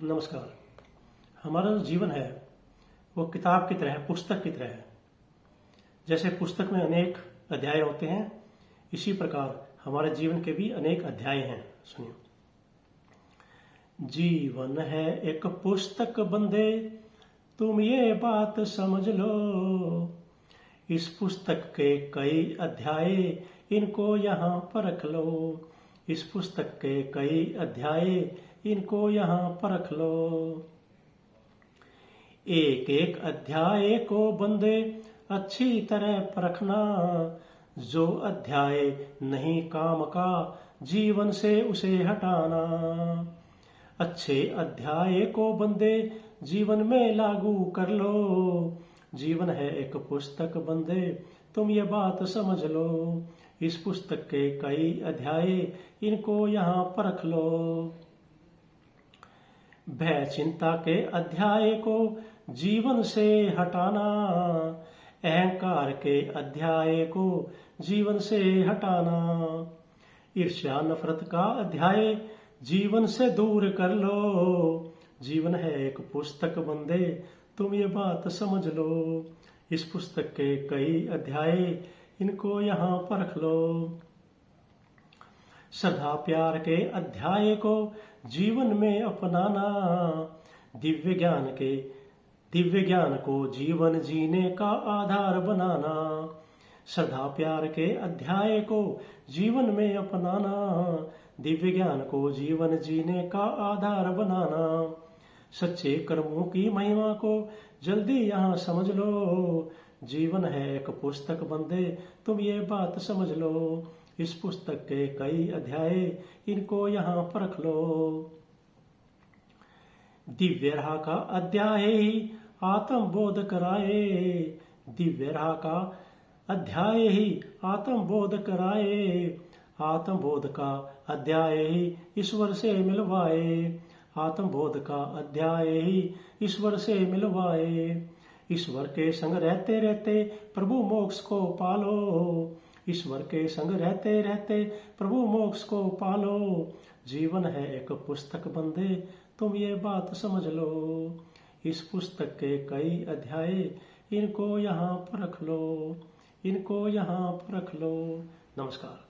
नमस्कार। हमारा जो जीवन है वो किताब की तरह है, पुस्तक की तरह है। जैसे पुस्तक में अनेक अध्याय होते हैं, इसी प्रकार हमारे जीवन के भी अनेक अध्याय हैं। सुनिए। जीवन है एक पुस्तक बंदे, तुम ये बात समझ लो। इस पुस्तक के कई अध्याय, इनको यहाँ परख लो। इस पुस्तक के कई अध्याय, इनको यहाँ परख लो। एक एक अध्याय को बंदे अच्छी तरह परखना। जो अध्याय नहीं काम का, जीवन से उसे हटाना। अच्छे अध्याय को बंदे जीवन में लागू कर लो। जीवन है एक पुस्तक बंदे, तुम ये बात समझ लो। इस पुस्तक के कई अध्याय, इनको यहाँ परख लो। भय चिंता के अध्याय को जीवन से हटाना। अहंकार के अध्याय को जीवन से हटाना। ईर्ष्या नफरत का अध्याय जीवन से दूर कर लो। जीवन है एक पुस्तक बंदे, तुम ये बात समझ लो। इस पुस्तक के कई अध्याय, इनको यहाँ परख लो। श्रद्धा प्यार के अध्याय को जीवन में अपनाना। दिव्य ज्ञान को जीवन जीने का आधार बनाना। श्रद्धा प्यार के अध्याय को जीवन में अपनाना। दिव्य ज्ञान को जीवन जीने का आधार बनाना। सच्चे कर्मों की महिमा को जल्दी यहाँ समझ लो। जीवन है एक पुस्तक बंदे, तुम ये बात समझ लो। इस पुस्तक के कई अध्याय, इनको यहाँ परख लो। दिव्य राह का अध्याय ही आत्म बोध कराए। दिव्य राह का अध्याय ही आत्म बोध कराए। आत्म बोध का अध्याय ही ईश्वर से मिलवाए। आत्म बोध का अध्याय ही ईश्वर से मिलवाए। ईश्वर के संग रहते रहते प्रभु मोक्ष को पालो। ईश्वर के संग रहते रहते प्रभु मोक्ष को पालो। जीवन है एक पुस्तक बंदे, तुम ये बात समझ लो। इस पुस्तक के कई अध्याय, इनको यहाँ परख लो। इनको यहाँ परख लो। नमस्कार।